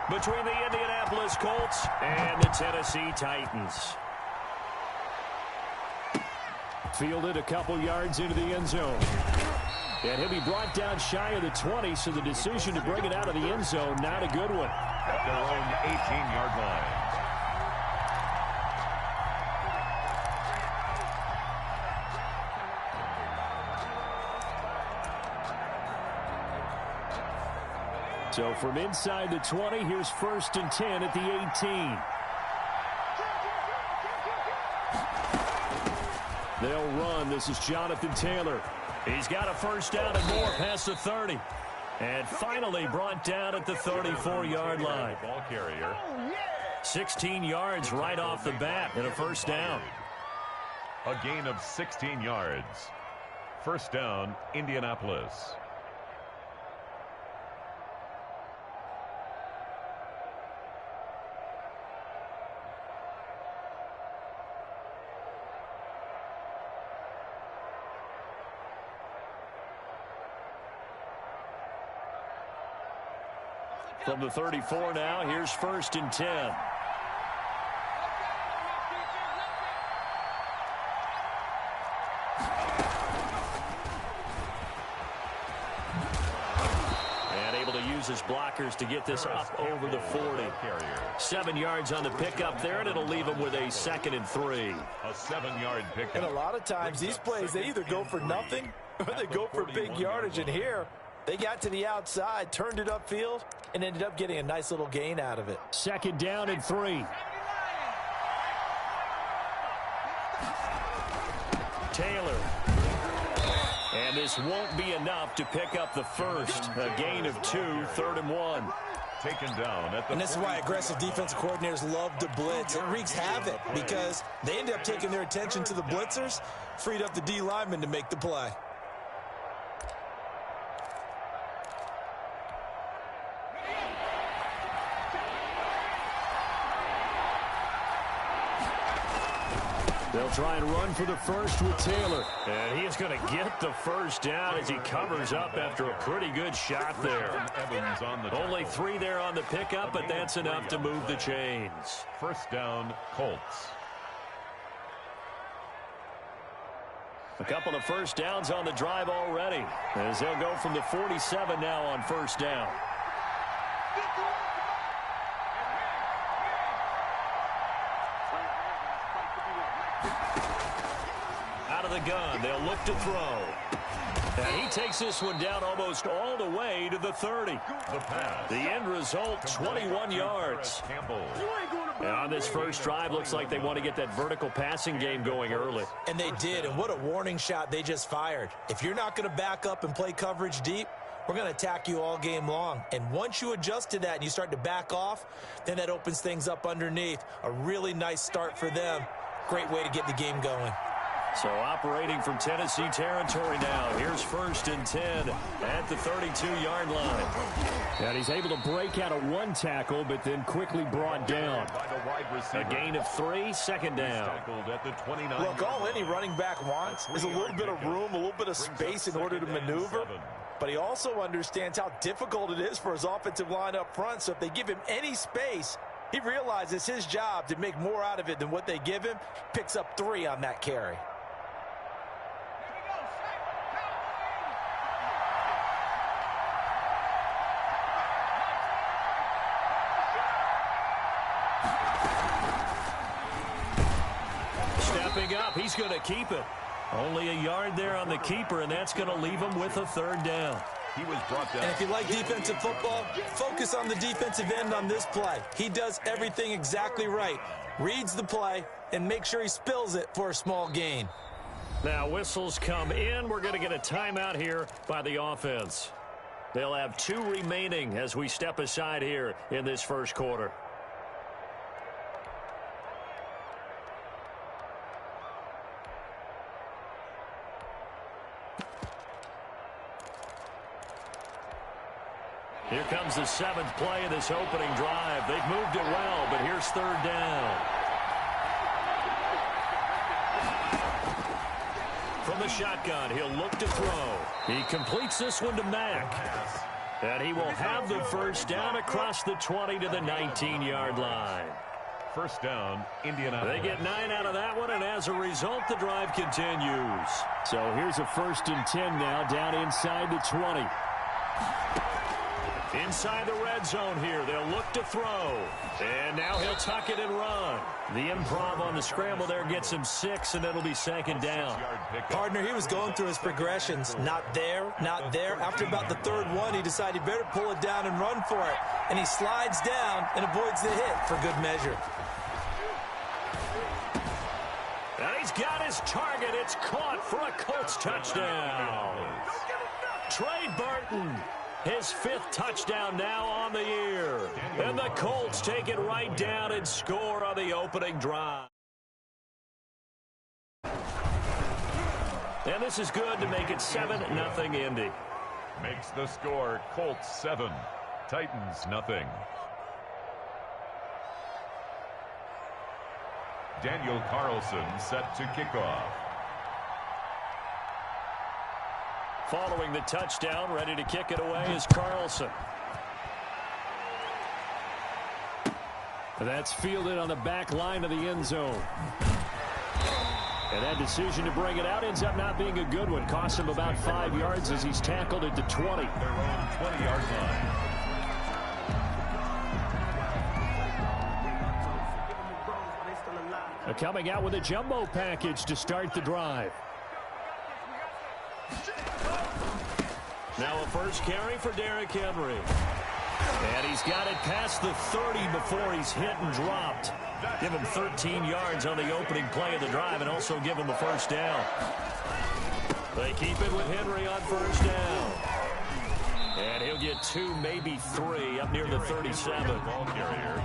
between the Indianapolis Colts and the Tennessee Titans. Fielded a couple yards into the end zone. And he'll be brought down shy of the 20, so the decision to bring it out of the end zone, not a good one. At their own 18-yard line. So from inside the 20, here's 1st and 10 at the 18. They'll run. This is Jonathan Taylor. He's got a first down and more past the 30. And finally brought down at the 34-yard line. Ball carrier. 16 yards right off the bat and a first down. A gain of 16 yards. First down, Indianapolis. From the 34 now, here's 1st and 10. And able to use his blockers to get this up over the 40. 7 yards on the pickup there, and it'll leave him with a 2nd and 3. A 7-yard pickup. And a lot of times these plays, they either go for nothing or they go for big yardage. And here, they got to the outside, turned it upfield, and ended up getting a nice little gain out of it. 2nd down and 3. Taylor. And this won't be enough to pick up the first. A gain of 2, 3rd and 1. Taken down at the. And this is why aggressive defensive coordinators love to blitz. It wreaks havoc because they end up taking their attention to the blitzers, freed up the D lineman to make the play. They'll try and run for the first with Taylor. And he is going to get the first down as he covers up after a pretty good shot there. Only 3 there on the pickup, but that's enough to move the chains. First down, Colts. A couple of first downs on the drive already, as they'll go from the 47 now on 1st down. Out of the gun, they'll look to throw. And he takes this one down almost all the way to the 30. The end result, 21 yards. And on this first drive, looks like they want to get that vertical passing game going early. And they did, and what a warning shot they just fired. If you're not going to back up and play coverage deep, we're going to attack you all game long. And once you adjust to that and you start to back off, then that opens things up underneath. A really nice start for them. Great way to get the game going. So operating from Tennessee territory now. Here's 1st and 10 at the 32-yard line. And he's able to break out of 1 tackle, but then quickly brought down. A gain of 3, 2nd down. Look, all any running back wants is a little bit of room, a little bit of space in order to maneuver. But he also understands how difficult it is for his offensive line up front. So if they give him any space, he realizes his job to make more out of it than what they give him. Picks up 3 on that carry. Stepping up, he's going to keep it. Only a yard there on the keeper, and that's going to leave him with a 3rd down. He was brought down. And if you like defensive football, focus on the defensive end on this play. He does everything exactly right. Reads the play and make sure he spills it for a small gain. Now whistles come in. We're going to get a timeout here by the offense. They'll have 2 remaining as we step aside here in this first quarter. Here comes the 7th play of this opening drive. They've moved it well, but here's 3rd down. From the shotgun, he'll look to throw. He completes this one to Mack. And he will have the first down across the 20 to the 19-yard line. First down, Indianapolis. They get 9 out of that one, and as a result, the drive continues. So here's a 1st and 10 now, down inside the 20. Inside the red zone here, they'll look to throw. And now he'll tuck it and run. The improv on the scramble there gets him 6, and it'll be 2nd down. Partner, he was going through his progressions. Not there, not there. After about the 3rd one, he decided he better pull it down and run for it. And he slides down and avoids the hit for good measure. And he's got his target. It's caught for a Colts touchdown. Trey Burton. His 5th touchdown now on the year. And the Colts take it right down and score on the opening drive. And this is good to make it 7-0 Indy. Makes the score Colts 7, Titans nothing. Daniel Carlson set to kick off. Following the touchdown, ready to kick it away is Carlson. That's fielded on the back line of the end zone. And that decision to bring it out ends up not being a good one. Costs him about 5 yards as he's tackled at the 20. Their own 20-yard line. Coming out with a jumbo package to start the drive. Now a first carry for Derrick Henry. And he's got it past the 30 before he's hit and dropped. Give him 13 yards on the opening play of the drive and also give him a first down. They keep it with Henry on first down. And he'll get 2, maybe 3 up near the 37. Ball carrier.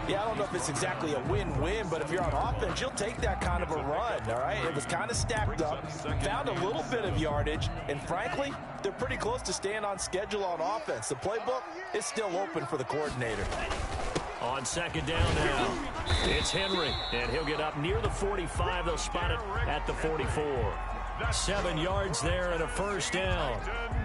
Yeah, I don't know if it's exactly a win-win, but if you're on offense, you'll take that kind of a run, all right? It was kind of stacked up, found a little bit of yardage, and frankly, they're pretty close to staying on schedule on offense. The playbook is still open for the coordinator. On 2nd down now, it's Henry, and he'll get up near the 45. They'll spot it at the 44. 7 yards there and a first down.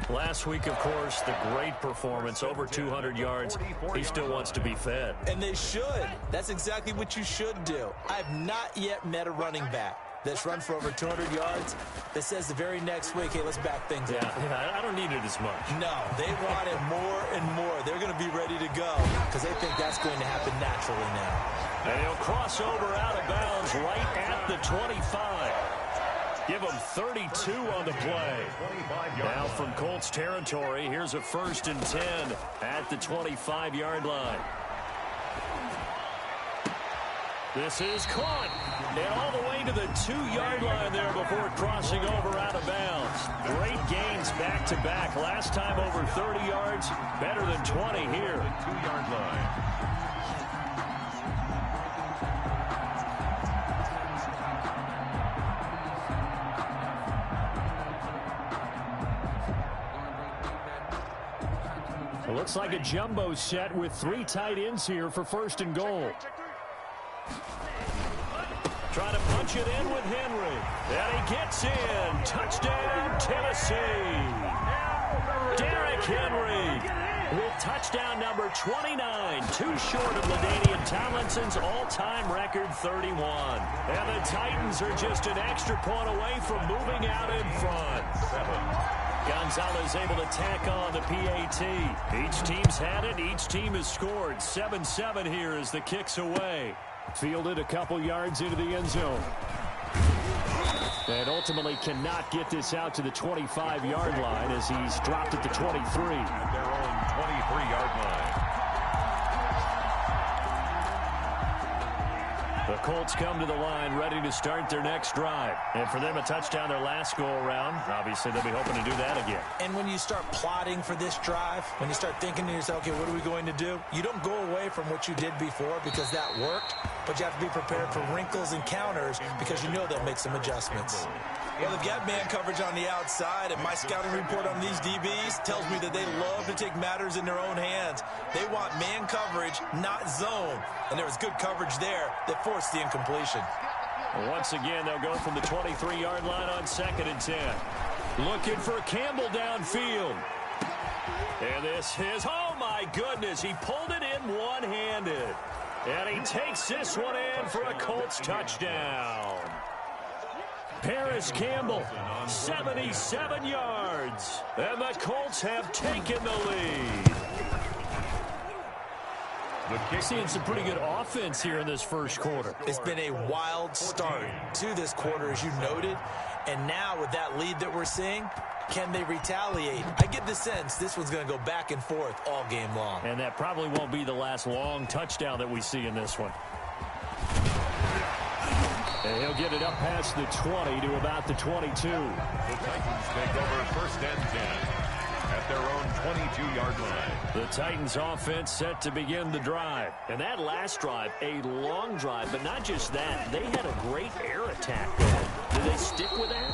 Last week, of course, the great performance, over 200 yards. He still wants to be fed. And they should. That's exactly what you should do. I have not yet met a running back that's run for over 200 yards that says the very next week, hey, let's back things up. Yeah, I don't need it as much. No, they want it more and more. They're going to be ready to go because they think that's going to happen naturally now. And he'll cross over out of bounds right at the 25. Give him 32 on the play. Now from Colts territory, here's a 1st and 10 at the 25-yard line. This is caught. And all the way to the 2-yard line there before crossing over out of bounds. Great gains back-to-back. Last time over 30 yards, better than 20 here. 2-yard line. It looks like a jumbo set with 3 tight ends here for 1st and goal. Trying to punch it in with Henry. And he gets in. Touchdown, Tennessee. Derrick Henry with touchdown number 29. Too short of LaDainian Tomlinson's all-time record 31. And the Titans are just an extra point away from moving out in front. Gonzalez able to tack on the PAT. Each team's had it. Each team has scored. 7-7 here as the kick's away. Fielded a couple yards into the end zone. And ultimately cannot get this out to the 25-yard line as he's dropped at the 23. At their own 23-yard line. The Colts come to the line ready to start their next drive. And for them, a touchdown their last go-around. Obviously, they'll be hoping to do that again. And when you start plotting for this drive, when you start thinking to yourself, okay, what are we going to do? You don't go away from what you did before because that worked, but you have to be prepared for wrinkles and counters because you know they'll make some adjustments. Well, they've got man coverage on the outside, and my scouting report on these DBs tells me that they love to take matters in their own hands. They want man coverage, not zone. And there was good coverage there that forced the incompletion. Once again, they'll go from the 23-yard line on 2nd and 10. Looking for Campbell downfield. And this is, oh my goodness, he pulled it in one-handed. And he takes this one in for a Colts touchdown. Paris Campbell, 77 yards. And the Colts have taken the lead. Seeing some pretty good offense here in this first quarter. It's been a wild start to this quarter, as you noted. And now with that lead that we're seeing, can they retaliate? I get the sense this one's going to go back and forth all game long. And that probably won't be the last long touchdown that we see in this one. And he'll get it up past the 20 to about the 22. The Titans take over first and 10 at their own 22-yard line. The Titans offense set to begin the drive. And that last drive, a long drive, but not just that. They had a great air attack going. Do they stick with that?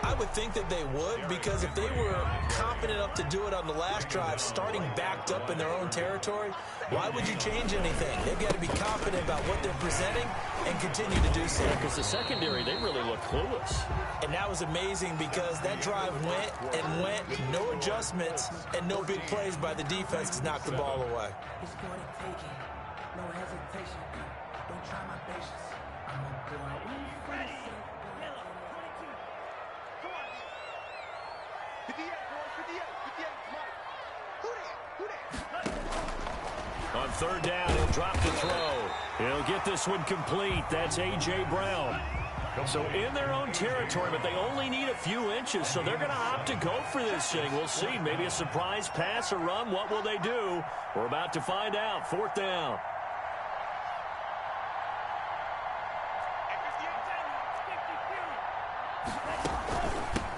I would think that they would, because if they were confident enough to do it on the last drive, starting backed up in their own territory, why would you change anything? They've got to be confident about what they're presenting and continue to do so. Because the secondary, they really look clueless. And that was amazing because that drive went and went, no adjustments and no big plays by the defense to knock the ball away. No hesitation. Don't try my patience. I'm gonna go out. On third down, he'll drop the throw. He'll get this one complete. That's A.J. Brown. So in their own territory, but they only need a few inches, so they're going to opt to go for this thing. We'll see. Maybe a surprise pass or run. What will they do? We're about to find out. Fourth down.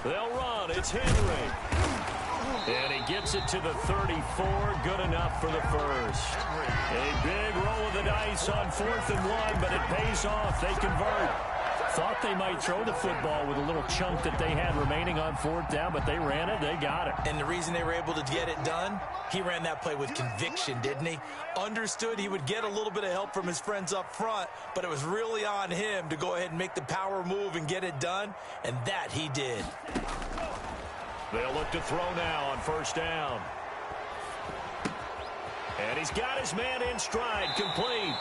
They'll run. It's Henry. And he gets it to the 34. Good enough for the first. A big roll of the dice on 4th and 1, but it pays off. They convert. Thought they might throw the football with a little chunk that they had remaining on 4th down, but they ran it. They got it. And the reason they were able to get it done, he ran that play with conviction, didn't he? Understood he would get a little bit of help from his friends up front, but it was really on him to go ahead and make the power move and get it done, and that he did. They'll look to throw now on first down. And he's got his man in stride, complete.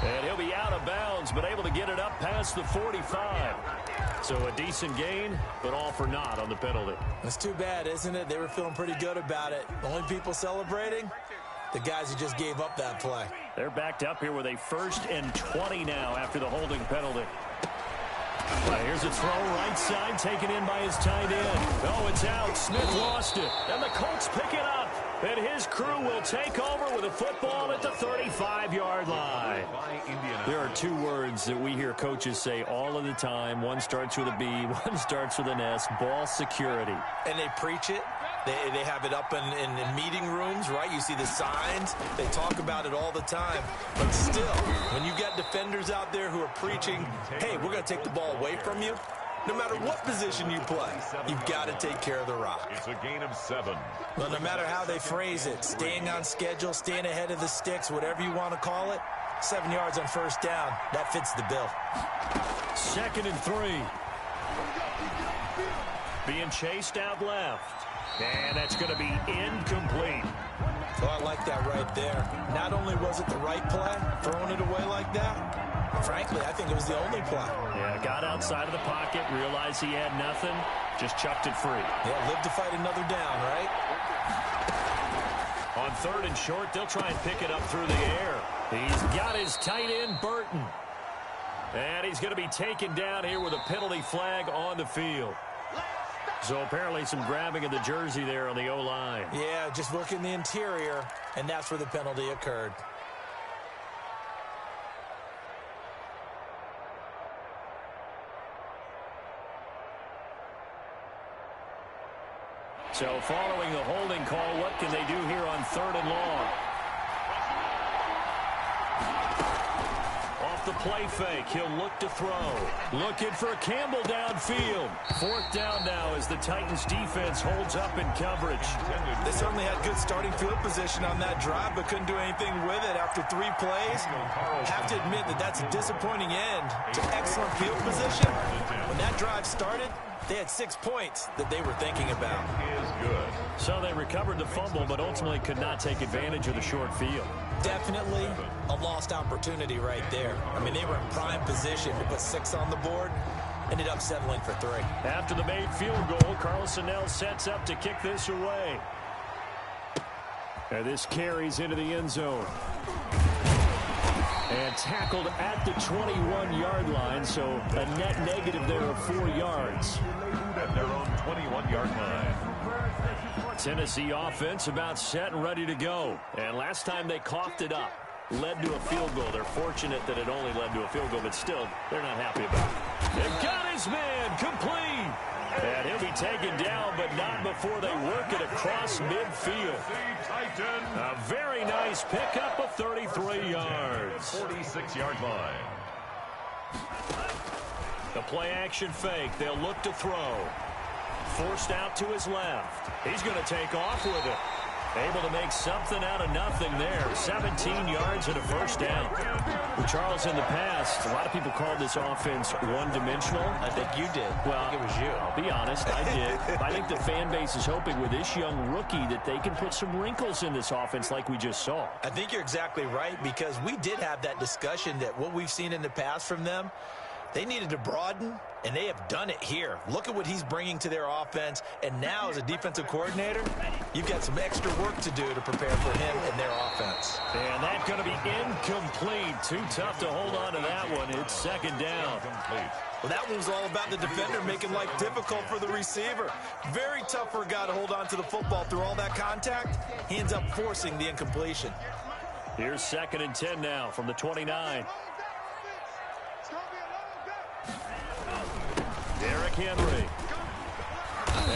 And he'll be out of bounds, but able to get it up past the 45. So a decent gain, but all for naught on the penalty. It's too bad, isn't it? They were feeling pretty good about it. Only people celebrating, the guys who just gave up that play. They're backed up here with a 1st and 20 now after the holding penalty. Here's a throw right side, taken in by his tight end. Oh, it's out. Smith lost it. And the Colts pick it up. And his crew will take over with a football at the 35-yard line. There are 2 words that we hear coaches say all of the time. One starts with a B, one starts with an S. Ball security. And they preach it. They have it up in meeting rooms, right? You see the signs. They talk about it all the time. But still, when you got defenders out there who are preaching, hey, we're going to take the ball away from you, no matter what position you play, you've got to take care of the rock. It's a gain of 7. Well, no matter how they phrase it, staying on schedule, staying ahead of the sticks, whatever you want to call it, 7 yards on first down, that fits the bill. 2nd and 3. Being chased out left. And that's going to be incomplete. Oh, I like that right there. Not only was it the right play, throwing it away like that, frankly, I think it was the only play. Yeah, got outside of the pocket, realized he had nothing, just chucked it free. Yeah, live to fight another down, right? On 3rd and short, they'll try and pick it up through the air. He's got his tight end, Burton. And he's going to be taken down here with a penalty flag on the field. So apparently some grabbing of the jersey there on the O-line. Yeah, just working the interior, and that's where the penalty occurred. So following the holding call, what can they do here on 3rd and long? Off the play fake, he'll look to throw. Looking for Campbell downfield. 4th down now as the Titans defense holds up in coverage. They certainly had good starting field position on that drive, but couldn't do anything with it after 3 plays. Have to admit that that's a disappointing end to excellent field position. When that drive started, They had 6 points that they were thinking about. Is good. So they recovered the fumble, but ultimately could not take advantage of the short field. Definitely a lost opportunity right there. I mean, they were in prime position to put 6 on the board. Ended up settling for 3. After the made field goal, Carlson now sets up to kick this away. And this carries into the end zone. And tackled at the 21-yard line, so a net negative there of 4 yards. At their own 21-yard line. Tennessee offense about set and ready to go. And last time they coughed it up, led to a field goal. They're fortunate that it only led to a field goal, but still, they're not happy about it. They've got his man complete. And he'll be taken down, but not before they work it across midfield. A very nice pickup of 33 yards. 46-yard line. The play-action fake. They'll look to throw. Forced out to his left. He's going to take off with it. Able to make something out of nothing there. 17 yards and a first down. Well, Charles, in the past, a lot of people called this offense one-dimensional. I think you did. Well, I think it was you. I'll be honest, I did. I think the fan base is hoping with this young rookie that they can put some wrinkles in this offense like we just saw. I think you're exactly right, because we did have that discussion that what we've seen in the past from them, they needed to broaden, and they have done it here. Look at what he's bringing to their offense, and now as a defensive coordinator, you've got some extra work to do to prepare for him and their offense. And that's going to be incomplete. Too tough to hold on to that one. It's second down. Well, that one was all about the defender making life difficult for the receiver. Very tough for a guy to hold on to the football through all that contact. He ends up forcing the incompletion. Here's 2nd and 10 now from the 29. Derrick Henry.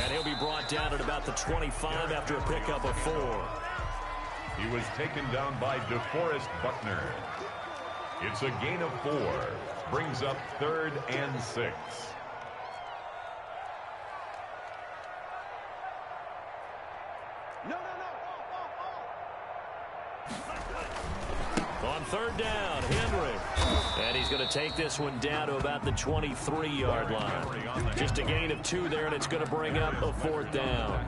And he'll be brought down at about the 25 after a pickup of 4. He was taken down by DeForest Buckner. It's a gain of 4. Brings up 3rd and 6. On 3rd down, Henry. And he's going to take this one down to about the 23-yard line. Just a gain of 2 there, and it's going to bring up a 4th down.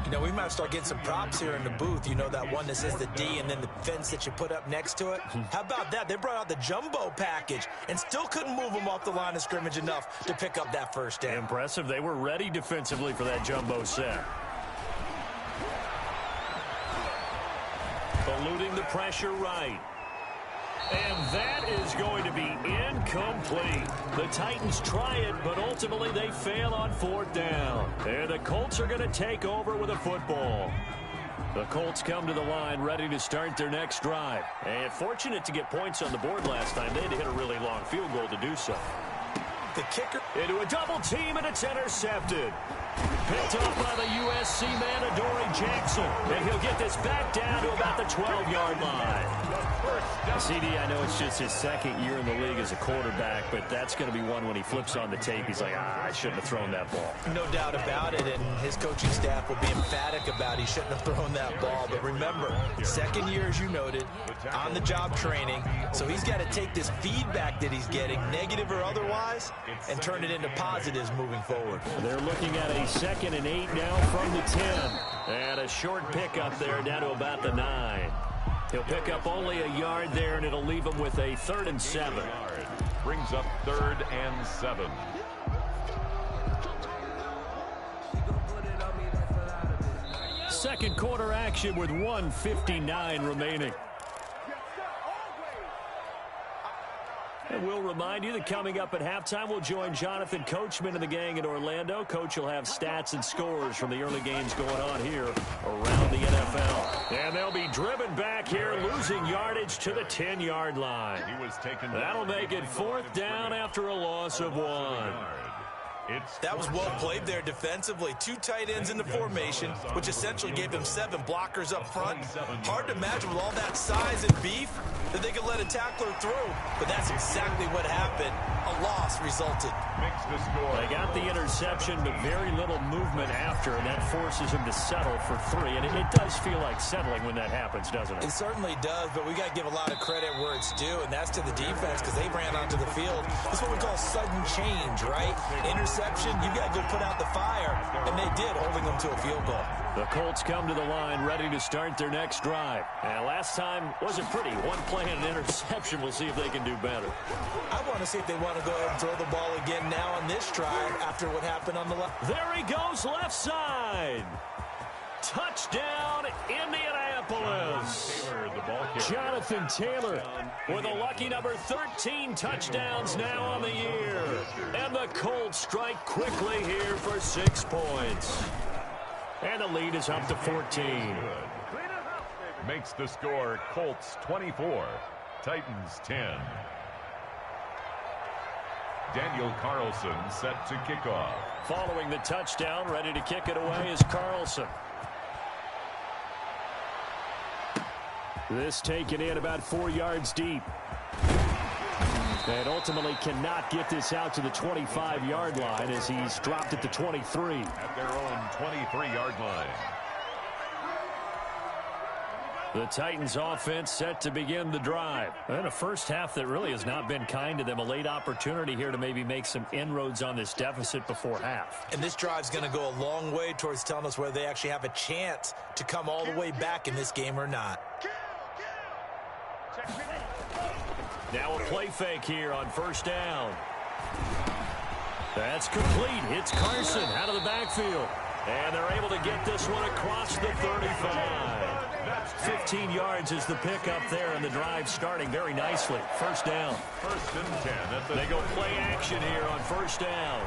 You know, we might start getting some props here in the booth. You know, that one that says the D and then the fence that you put up next to it? How about that? They brought out the jumbo package and still couldn't move them off the line of scrimmage enough to pick up that first down. Impressive. They were ready defensively for that jumbo set. Eluding the pressure right. And that is going to be incomplete. The Titans try it, but ultimately they fail on 4th down. And the Colts are going to take over with a football. The Colts come to the line ready to start their next drive. And fortunate to get points on the board last time. They had to hit a really long field goal to do so. The kicker into a double team, and it's intercepted. Picked off by the USC man, Adoree Jackson. And he'll get this back down to about the 12-yard line. CD, I know it's just his 2nd year in the league as a quarterback, but that's going to be one when he flips on the tape. He's like, I shouldn't have thrown that ball. No doubt about it, and his coaching staff will be emphatic about he shouldn't have thrown that ball. But remember, 2nd year, as you noted, on-the-job training, so he's got to take this feedback that he's getting, negative or otherwise, and turn it into positives moving forward. They're looking at a 2nd and 8 now from the 10. And a short pickup there down to about the 9. He'll pick up only a yard there, and it'll leave him with a 3rd and 7. Brings up 3rd and 7. Second quarter action with 1:59 remaining. And we'll remind you that coming up at halftime, we'll join Jonathan Coachman and the gang in Orlando. Coach will have stats and scores from the early games going on here around the NFL. And they'll be driven back here, losing yardage to the 10-yard line. That'll make it 4th down after a loss of 1. That was well played there defensively. 2 tight ends in the formation, which essentially gave them 7 blockers up front. Hard to imagine with all that size and beef that they could let a tackler through, but that's exactly what happened. A loss resulted. They got the interception, but very little movement after, and that forces him to settle for 3. And it does feel like settling when that happens, doesn't it? It certainly does, but we got to give a lot of credit where it's due, and that's to the defense because they ran onto the field. That's what we call sudden change, right? Interception interception, you got to go put out the fire, and they did, holding them to a field goal. The Colts come to the line ready to start their next drive. And last time wasn't pretty. One play and an interception. We'll see if they can do better. I want to see if they want to go ahead and throw the ball again now on this drive after what happened on the left. There he goes, left side. Touchdown, Indianapolis. Jonathan Taylor with a lucky number 13 touchdowns now on the year. And the Colts strike quickly here for 6 points. And the lead is up to 14. Makes the score Colts 24, Titans 10. Daniel Carlson set to kick off. Following the touchdown, ready to kick it away is Carlson. This taken in about 4 yards deep. And ultimately cannot get this out to the 25-yard line as he's dropped at the 23. At their own 23-yard line. The Titans offense set to begin the drive. And a first half that really has not been kind to them. A late opportunity here to maybe make some inroads on this deficit before half. And this drive's going to go a long way towards telling us whether they actually have a chance to come all the way back in this game or not. Now a play fake here on first down. That's complete. It's Carson out of the backfield. And they're able to get this one across the 35. 15 yards is the pickup there, and the drive starting very nicely. First down. First and 10. They go play action here on first down.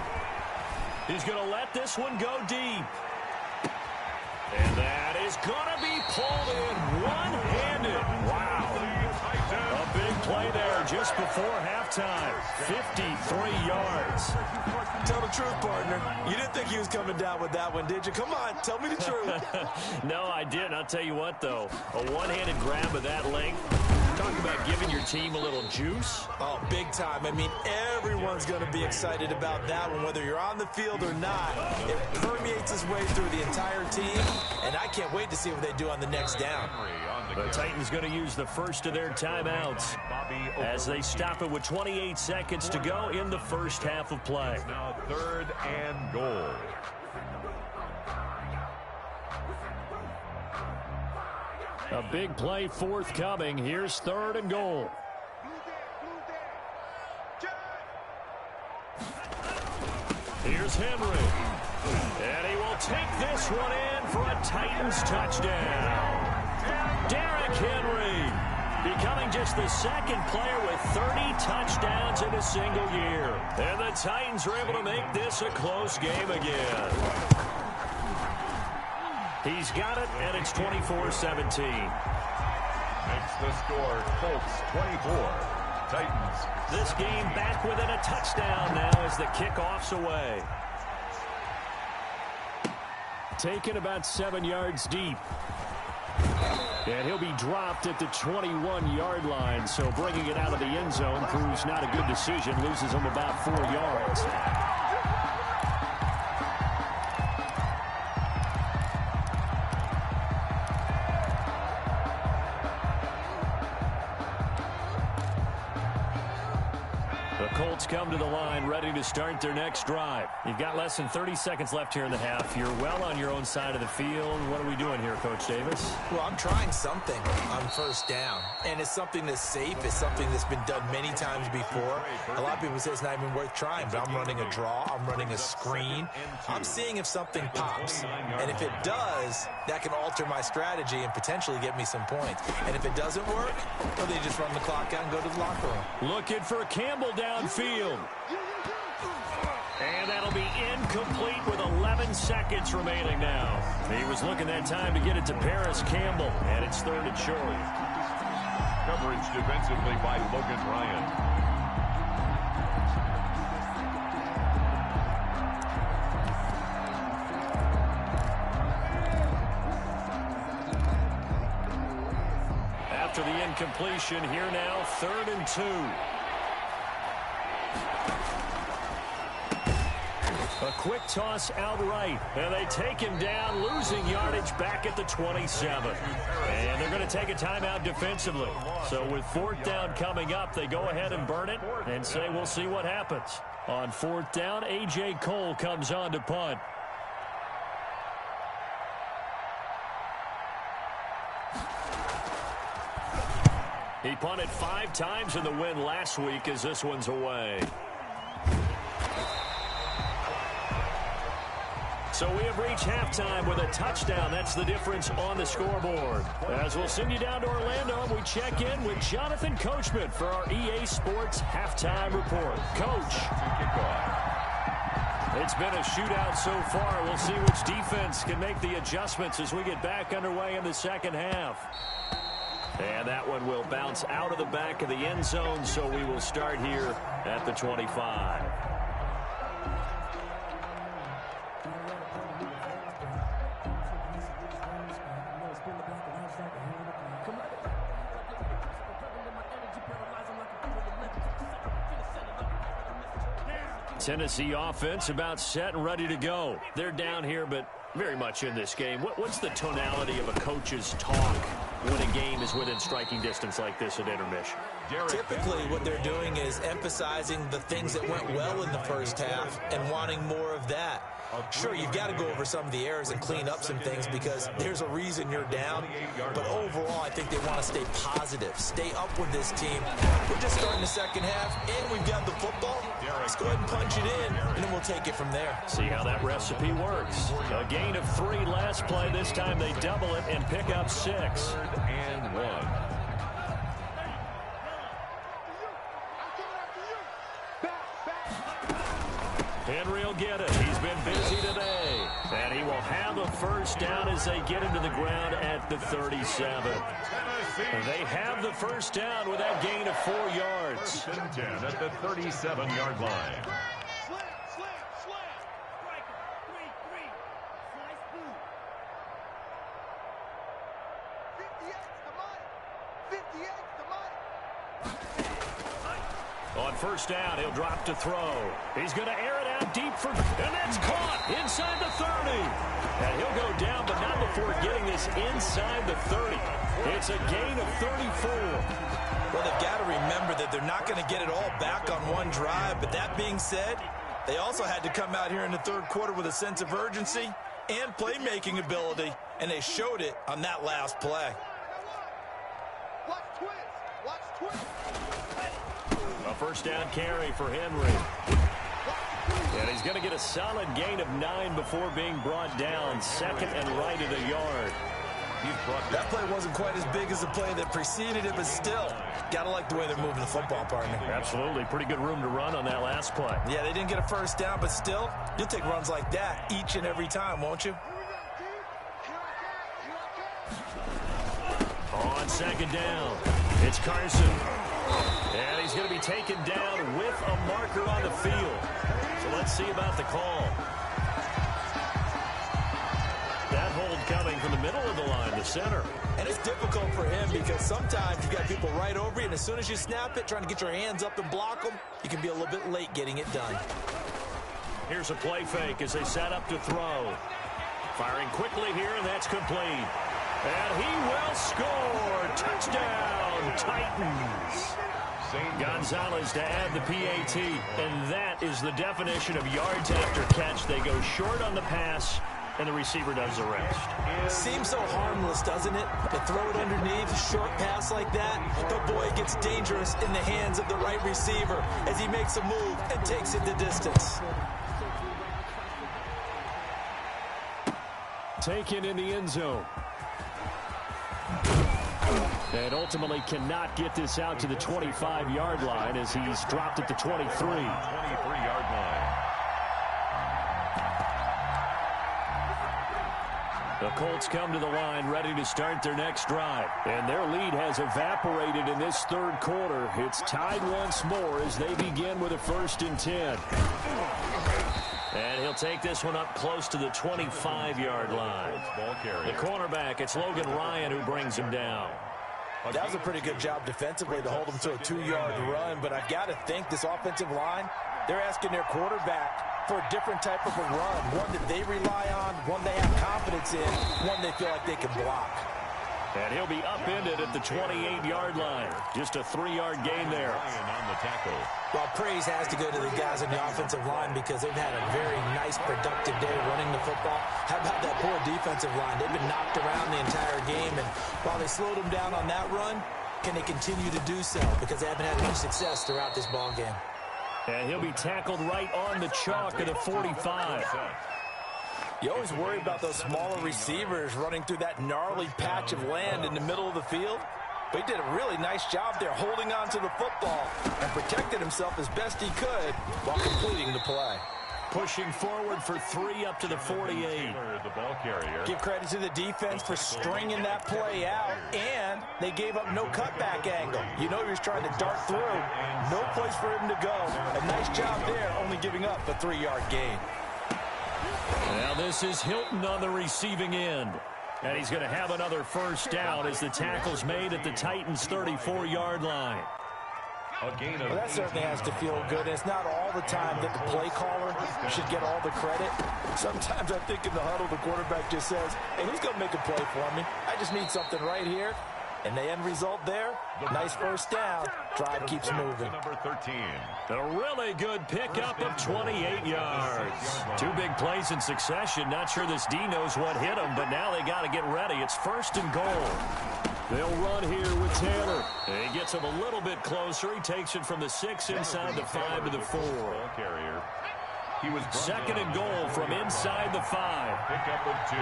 He's going to let this one go deep. And that is going to be pulled in one-handed. Wow. A big play there just before halftime. 53 yards. Tell the truth, partner. You didn't think he was coming down with that one, did you? Come on, tell me the truth. No, I didn't. I'll tell you what, though. A one-handed grab of that length. Talk about giving your team a little juice. Oh, big time. I mean, everyone's going to be excited about that one, whether you're on the field or not. It permeates its way through the entire team, and I can't wait to see what they do on the next down. The Titans going to use the first of their timeouts as they stop it with 28 seconds to go in the first half of play. Now 3rd and goal. A big play forthcoming. Here's 3rd and goal. Here's Henry. And he will take this one in for a Titans touchdown. Derrick Henry becoming just the second player with 30 touchdowns in a single year. And the Titans are able to make this a close game again. He's got it, and it's 24-17. Makes the score Colts 24, Titans. This game back within a touchdown now as the kickoff's away. Taken about 7 yards deep. And he'll be dropped at the 21-yard line, so bringing it out of the end zone proves not a good decision. Loses him about 4 yards. Colts come to the line ready to start their next drive. You've got less than 30 seconds left here in the half. You're well on your own side of the field. What are we doing here, Coach Davis? Well, I'm trying something on first down, and it's something that's safe. It's something that's been done many times before. A lot of people say it's not even worth trying, but I'm running a draw. I'm running a screen. I'm seeing if something pops, and if it does, that can alter my strategy and potentially get me some points. And if it doesn't work, well, they just run the clock out and go to the locker room. Looking for Campbell downfield. And that'll be incomplete with 11 seconds remaining now. He was looking that time to get it to Paris Campbell, and it's 3rd and short. Coverage defensively by Logan Ryan. After the incompletion, here now, 3rd and 2. A quick toss outright, and they take him down, losing yardage back at the 27. And they're going to take a timeout defensively. So with 4th down coming up, they go ahead and burn it and say we'll see what happens. On 4th down, A.J. Cole comes on to punt. He punted 5 times in the win last week as this one's away. So we have reached halftime with a touchdown. That's the difference on the scoreboard. As we'll send you down to Orlando, we check in with Jonathan Coachman for our EA Sports Halftime Report. Coach. It's been a shootout so far. We'll see which defense can make the adjustments as we get back underway in the second half. And that one will bounce out of the back of the end zone, so we will start here at the 25. Tennessee offense about set and ready to go. They're down here, but very much in this game. What's the tonality of a coach's talk when a game is within striking distance like this at intermission? Typically, what they're doing is emphasizing the things that went well in the first half and wanting more of that. Sure, you've got to go over some of the errors and clean up some things because there's a reason you're down. But overall, I think they want to stay positive, stay up with this team. We're just starting the second half, and we've got the football. Let's go ahead and punch it in, and then we'll take it from there. See how that recipe works. A gain of 3 last play. This time they double it and pick up 6. 3rd and 1. Henry will get it. He's been busy today. And he will have a first down as they get into the ground at the 37. They have the first down with that gain of 4 yards. 10 at the 37-yard line. On first down, he'll drop to throw. He's going to air it out deep for, and that's caught inside the 30. And he'll go down, but not before getting this inside the 30. It's a gain of 34. Well, they've got to remember that they're not going to get it all back on one drive. But that being said, they also had to come out here in the third quarter with a sense of urgency and playmaking ability, and they showed it on that last play. A first down carry for Henry. And he's going to get a solid gain of 9 before being brought down. 2nd and right at a yard. That play wasn't quite as big as the play that preceded it, but still, got to like the way they're moving the football, partner. Absolutely. Pretty good room to run on that last play. Yeah, they didn't get a first down, but still, you'll take runs like that each and every time, won't you? On 2nd down, it's Carson. And he's going to be taken down with a marker on the field. So let's see about the call. That hold coming from the middle of the line, the center. And it's difficult for him because sometimes you've got people right over you, and as soon as you snap it, trying to get your hands up and block them, you can be a little bit late getting it done. Here's a play fake as they set up to throw. Firing quickly here, and that's complete. And he will score. Touchdown, Titans. Gonzalez to add the PAT, and that is the definition of yards after catch. They go short on the pass, and the receiver does the rest. Seems so harmless, doesn't it? To throw it underneath, a short pass like that. But boy, it gets dangerous in the hands of the right receiver as he makes a move and takes it the distance. Taken in the end zone. And ultimately cannot get this out to the 25-yard line as he's dropped at the 23. 23-yard line. The Colts come to the line ready to start their next drive. And their lead has evaporated in this third quarter. It's tied once more as they begin with a 1st and 10. And he'll take this one up close to the 25-yard line. The cornerback, it's Logan Ryan who brings him down. That was a pretty good job defensively to hold him to a 2-yard run, but I've got to think this offensive line, they're asking their quarterback for a different type of a run, one that they rely on, one they have confidence in, one they feel like they can block. And he'll be upended at the 28-yard line. Just a 3-yard gain there. On the tackle. Well, praise has to go to the guys on the offensive line because they've had a very nice, productive day running the football. How about that poor defensive line? They've been knocked around the entire game, and while they slowed them down on that run, can they continue to do so? Because they haven't had any success throughout this ball game. And he'll be tackled right on the chalk at the 45. You always worry about those smaller receivers running through that gnarly patch of land in the middle of the field. But he did a really nice job there holding on to the football and protected himself as best he could while completing the play. Pushing forward for 3 up to the 48. The ball carrier. Give credit to the defense for stringing that play out, and they gave up no cutback angle. You know he was trying to dart through. No place for him to go. A nice job there, only giving up a 3-yard gain. Now this is Hilton on the receiving end. And he's going to have another first down as the tackle's made at the Titans' 34-yard line. A gain of Well, that certainly has to feel good. It's not all the time that the play caller should get all the credit. Sometimes I think in the huddle, the quarterback just says, hey, who's going to make a play for me? I just need something right here. And the end result there, nice first down. Drive keeps moving. Number 13. A really good pickup of 28 yards. 2 big plays in succession. Not sure this D knows what hit him, but now they got to get ready. It's 1st and goal. They'll run here with Taylor. He gets him a little bit closer. He takes it from the 6 inside the 5 to the 4. Carrier. He was 2nd and goal from inside the 5. Pickup of 2.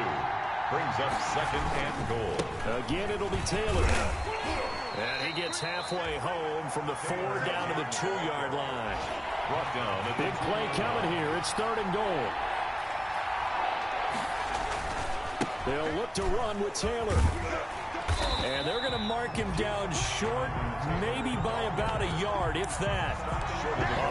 Brings up 2nd and goal. Again, it'll be Taylor. And he gets halfway home from the 4 down to the 2-yard line. Brought down. Big play coming here. It's 3rd and goal. They'll look to run with Taylor. And they're going to mark him down short, maybe by about a yard, if that.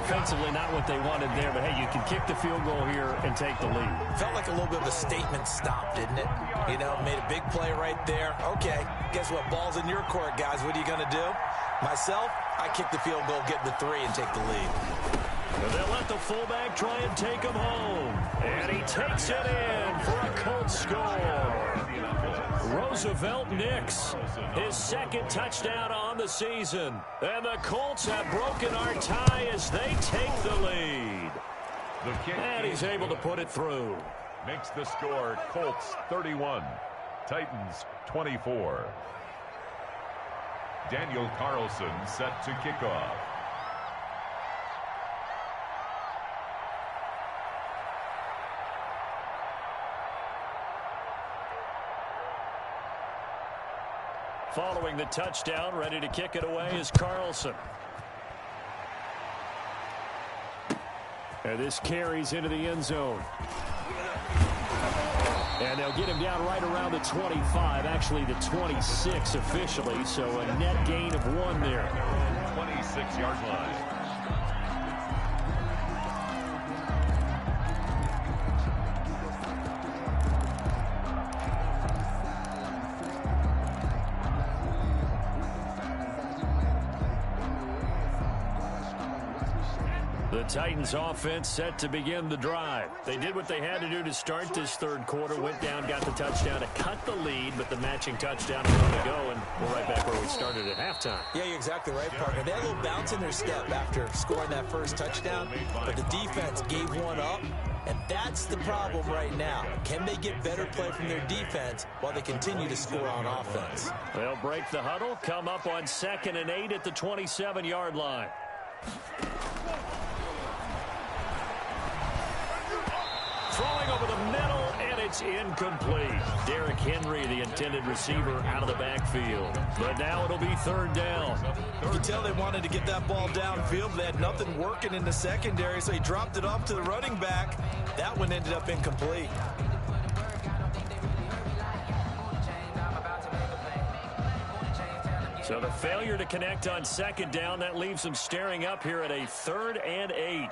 Offensively, not what they wanted there, but hey, you can kick the field goal here and take the lead. Felt like a little bit of a statement stop, didn't it? You know, made a big play right there. Okay, guess what? Ball's in your court, guys. What are you going to do? Myself, I kick the field goal, get the 3, and take the lead. And they'll let the fullback try and take him home. And he takes it in for a Colts score. Roosevelt Nix, his 2nd touchdown on the season. And the Colts have broken our tie as they take the lead. The kick And he's able to put it through. makes the score Colts 31, Titans 24. Daniel Carlson set to kick off. Following the touchdown, ready to kick it away is Carlson. And this carries into the end zone. And they'll get him down right around the 25, actually the 26 officially, so a net gain of 1 there. 26-yard line. The Titans offense set to begin the drive. They did what they had to do to start this 3rd quarter, went down, got the touchdown to cut the lead, but the matching touchdown is going to go, and we're right back where we started at halftime. Yeah, you're exactly right, partner. They had a little bounce in their step after scoring that first touchdown, but the defense gave one up, and that's the problem right now. Can they get better play from their defense while they continue to score on offense? They'll break the huddle, come up on 2nd and 8 at the 27-yard line. Throwing over the middle, and it's incomplete. Derrick Henry, the intended receiver, out of the backfield. But now it'll be 3rd down. You can tell they wanted to get that ball downfield, but they had nothing working in the secondary, so he dropped it off to the running back. That one ended up incomplete. So the failure to connect on 2nd down, that leaves them staring up here at a 3rd and 8.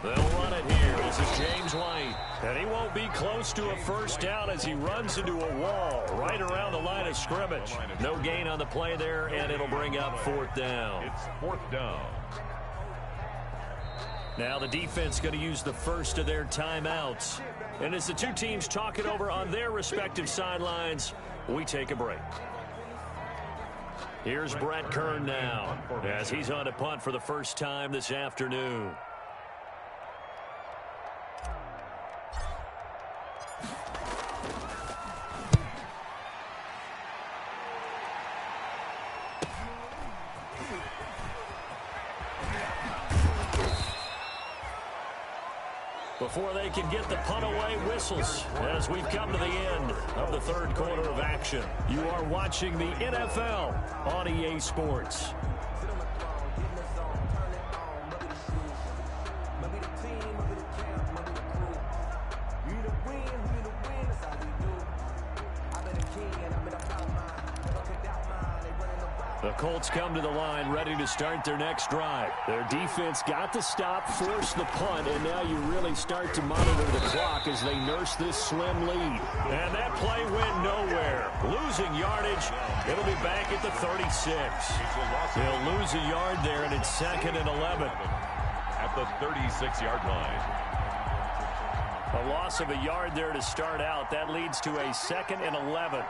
They'll run it here. This is James White. And he won't be close to a first down as he runs into a wall right around the line of scrimmage. No gain on the play there, and it'll bring up fourth down. It's fourth down. Now the defense going to use the first of their timeouts. And as the two teams talk it over on their respective sidelines, we take a break. Here's Brett Kern now as he's on a punt for the first time this afternoon. Before they can get the punt away, whistles as we've come to the end of the third quarter of action. You are watching the NFL on EA Sports. The Colts come to the line ready to start their next drive. Their defense got the stop, forced the punt, and now you really start to monitor the clock as they nurse this slim lead. And that play went nowhere. Losing yardage. It'll be back at the 36. They'll lose a yard there, and it's 2nd and 11. At the 36-yard line. A loss of a yard there to start out. That leads to a 2nd and 11.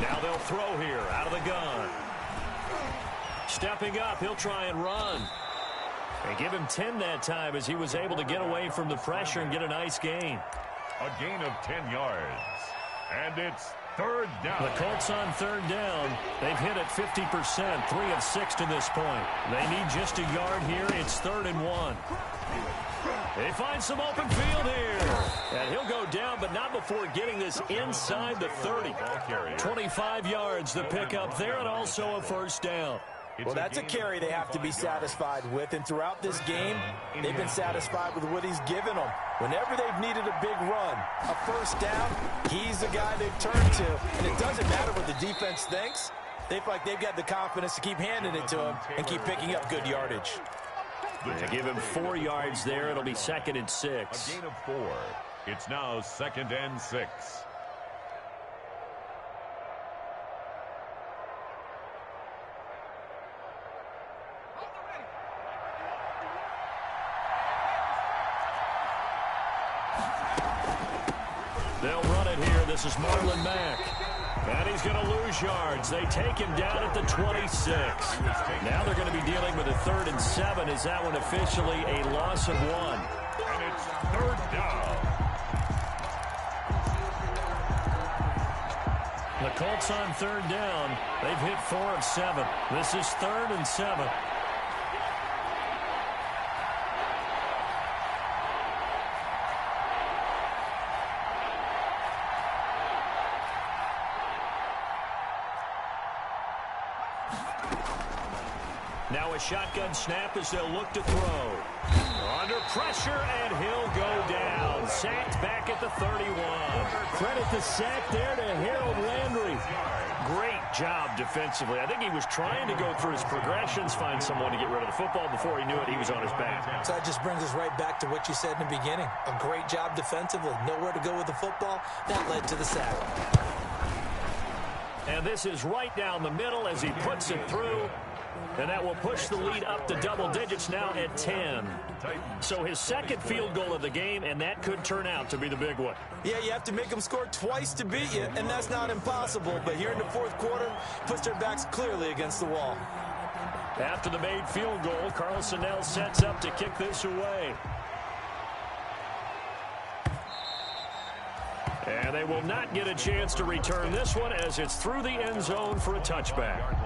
Now they'll throw here out of the gun. Stepping up, he'll try and run. They give him 10 that time as he was able to get away from the pressure and get a nice gain. A gain of 10 yards. And it's third down. The Colts on third down. They've hit it 50%, 3 of 6 to this point. They need just a yard here. It's 3rd and 1. They find some open field here. And he'll go down, but not before getting this inside the 30. 25 yards the pickup there, and also a first down. Well, that's a carry they have to be satisfied with, and throughout this game, they've been satisfied with what he's given them. Whenever they've needed a big run, a first down, he's the guy they've turned to. And it doesn't matter what the defense thinks. They feel like they've got the confidence to keep handing it to him and keep picking up good yardage. They give him 4 yards there. It'll be 2nd and 6. A gain of 4. It's now 2nd and 6. They'll run it here. This is Marlon Mack. And he's going to lose yards. They take him down at the 26. Now they're going to be dealing with a 3rd and 7. Is that one officially a loss of 1? And it's third down. The Colts on third down. They've hit 4 of 7. This is 3rd and 7. Now a shotgun snap as they'll look to throw. Under pressure, and he'll go down. Sacked back at the 31. Credit the sack there to Harold Landry. Great job defensively. I think he was trying to go through his progressions, find someone to get rid of the football. Before he knew it, he was on his back. So that just brings us right back to what you said in the beginning. A great job defensively. Nowhere to go with the football. That led to the sack. And this is right down the middle as he puts it through. And that will push the lead up to double digits now at 10. So his 2nd field goal of the game, and that could turn out to be the big one. Yeah, you have to make them score twice to beat you, and that's not impossible. But here in the 4th quarter, puts their backs clearly against the wall. After the made field goal, Carlson now sets up to kick this away. And they will not get a chance to return this one as it's through the end zone for a touchback.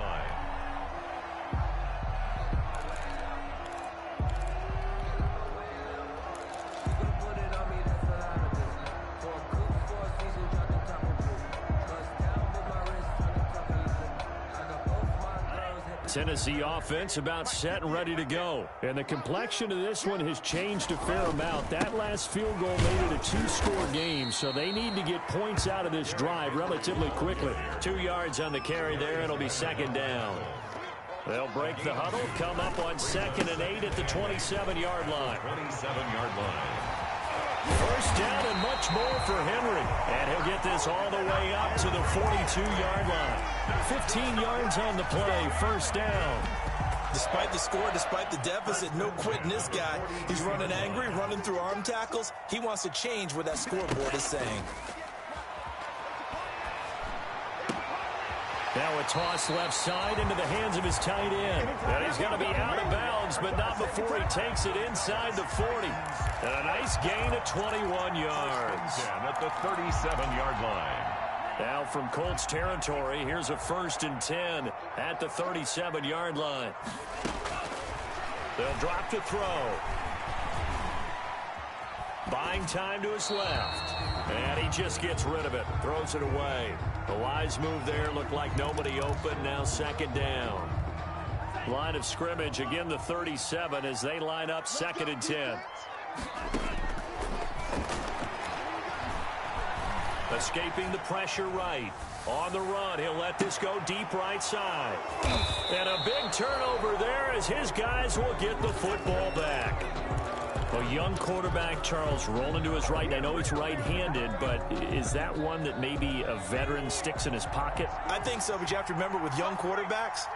Tennessee offense about set and ready to go. And the complexion of this one has changed a fair amount. That last field goal made it a 2-score game, so they need to get points out of this drive relatively quickly. 2 yards on the carry there. It'll be 2nd down. They'll break the huddle, come up on 2nd and 8 at the 27-yard line. 27-yard line. First down and much more for Henry. And he'll get this all the way up to the 42-yard line. 15 yards on the play, first down. Despite the score, despite the deficit, no quitting this guy. He's running angry, running through arm tackles. He wants to change what that scoreboard is saying. Now a toss left side into the hands of his tight end. And he's going to be out of bounds, but not before he takes it inside the 40. And a nice gain of 21 yards. At the 37-yard line. Now from Colts territory, here's a 1st and 10 at the 37-yard line. They'll drop to throw. Buying time to his left. And he just gets rid of it. Throws it away. The wise move there. Looked like nobody open. Now 2nd down. Line of scrimmage. Again, the 37 as they line up 2nd and 10. Escaping the pressure right. On the run, he'll let this go deep right side. And a big turnover there as his guys will get the football back. A young quarterback, Charles, rolling to his right. I know he's right-handed, but is that one that maybe a veteran sticks in his pocket? I think so, but you have to remember with young quarterbacks,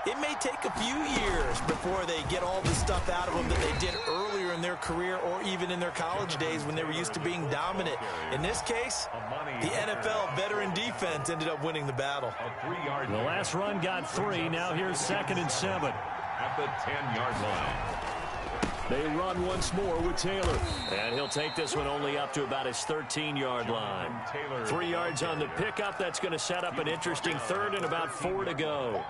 it may take a few years before they get all the stuff out of them that they did earlier in their career or even in their college days when they were used to being dominant. In this case, the NFL veteran defense ended up winning the battle. The last run got 3. Now here's 2nd and 7. At the 10-yard line. They run once more with Taylor. And he'll take this one only up to about his 13-yard line. 3 yards on the pickup. That's going to set up an interesting 3rd and about 4 to go.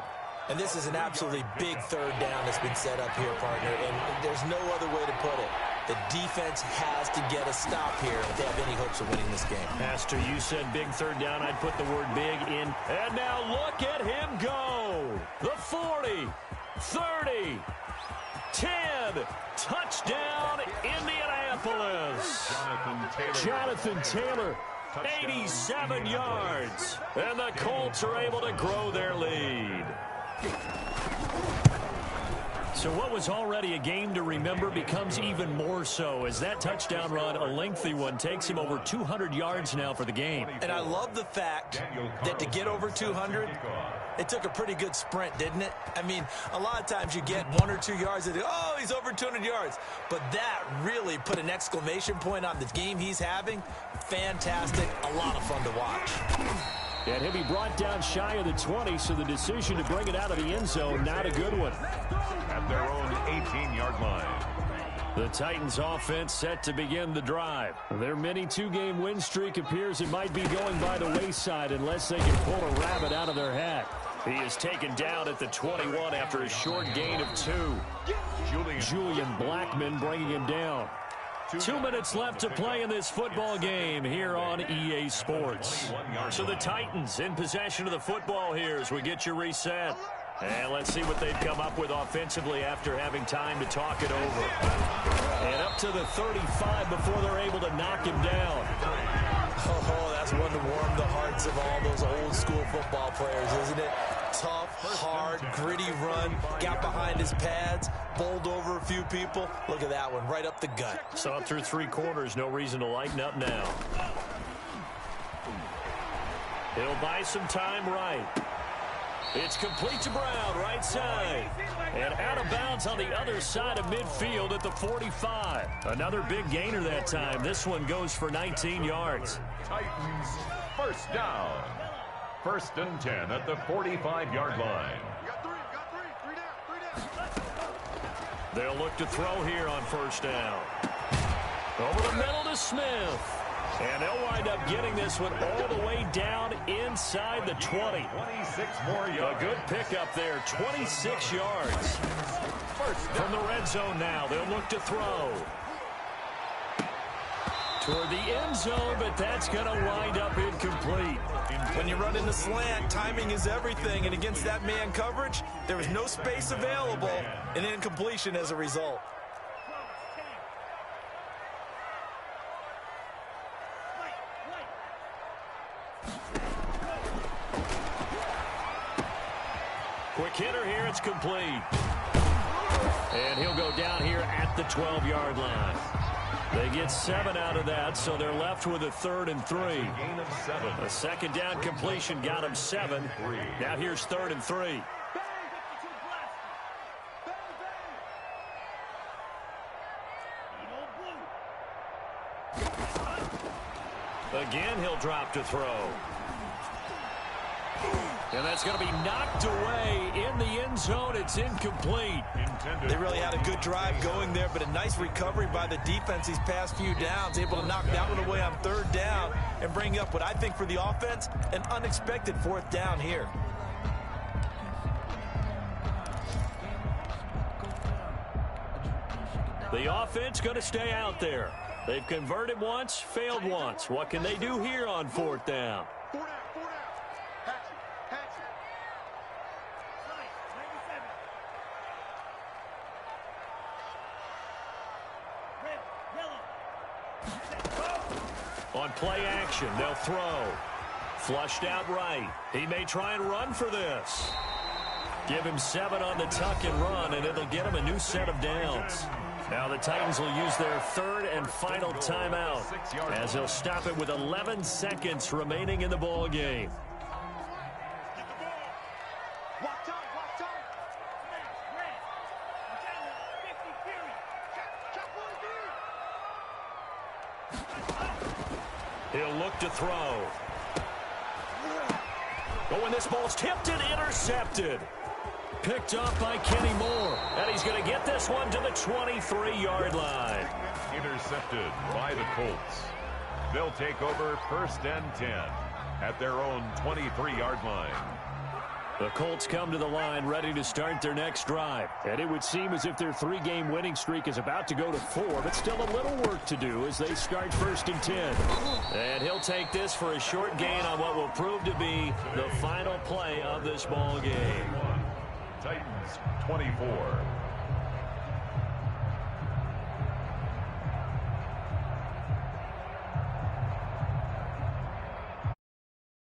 And this is an absolutely big 3rd down that's been set up here, partner. And there's no other way to put it. The defense has to get a stop here if they have any hopes of winning this game. Pastor, you said big 3rd down. I'd put the word big in. And now look at him go. The 40, 30, 10. Touchdown, Indianapolis. Jonathan Taylor, 87 yards. And the Colts are able to grow their lead. So what was already a game to remember becomes even more so as that touchdown run, a lengthy one, takes him over 200 yards now for the game. And I love the fact that to get over 200, it took a pretty good sprint, didn't it? I mean, a lot of times you get 1 or 2 yards and oh, he's over 200 yards. But that really put an exclamation point on the game he's having. Fantastic. A lot of fun to watch. And he'll be brought down shy of the 20, so the decision to bring it out of the end zone, not a good one. At their own 18-yard line. The Titans offense set to begin the drive. Their mini 2-game win streak appears it might be going by the wayside unless they can pull a rabbit out of their hat. He is taken down at the 21 after a short gain of 2. Julian Blackman bringing him down. 2 minutes left to play in this football game here on EA Sports. So the Titans in possession of the football here as we get you reset. And let's see what they've come up with offensively after having time to talk it over. And up to the 35 before they're able to knock him down. Oh, that's one to warm the hearts of all those old school football players, isn't it? Tough, hard, gritty run, got behind his pads, bowled over a few people. Look at that one, right up the gut. Saw it through 3 quarters, no reason to lighten up now. He'll buy some time right. It's complete to Brown, right side. And out of bounds on the other side of midfield at the 45. Another big gainer that time. This one goes for 19 yards. Titans first down. 1st and 10 at the 45-yard line. They'll look to throw here on 1st down. Over the middle to Smith. And they'll wind up getting this one all the way down inside the 20. 26 more yards. A good pickup there, 26 yards. From the red zone now, they'll look to throw. Toward the end zone, but that's going to wind up incomplete. When you run in the slant, timing is everything. And against that man coverage, there was no space available. An incompletion as a result. Quick hitter here. It's complete. And he'll go down here at the 12-yard line. They get 7 out of that, so they're left with a 3rd and 3. Gain of 7. A second down completion got him 7. Now here's 3rd and 3. Again, he'll drop to throw. And that's going to be knocked away in the end zone. It's incomplete. They really had a good drive going there, but a nice recovery by the defense these past few downs, able to knock that one away on 3rd down and bring up what I think for the offense, an unexpected 4th down here. The offense going to stay out there. They've converted once, failed once. What can they do here on 4th down? On play action, they'll throw. Flushed out right. He may try and run for this. Give him 7 on the tuck and run, and it'll get him a new set of downs. Now the Titans will use their 3rd and final timeout as they'll stop it with 11 seconds remaining in the ball game. He'll look to throw. Oh, and this ball's tipped and intercepted. Picked up by Kenny Moore. And he's going to get this one to the 23-yard line. Intercepted by the Colts. They'll take over 1st and 10 at their own 23-yard line. The Colts come to the line ready to start their next drive. And it would seem as if their 3-game winning streak is about to go to 4, but still a little work to do as they start 1st and 10. And he'll take this for a short gain on what will prove to be the final play of this ball game. Titans 24,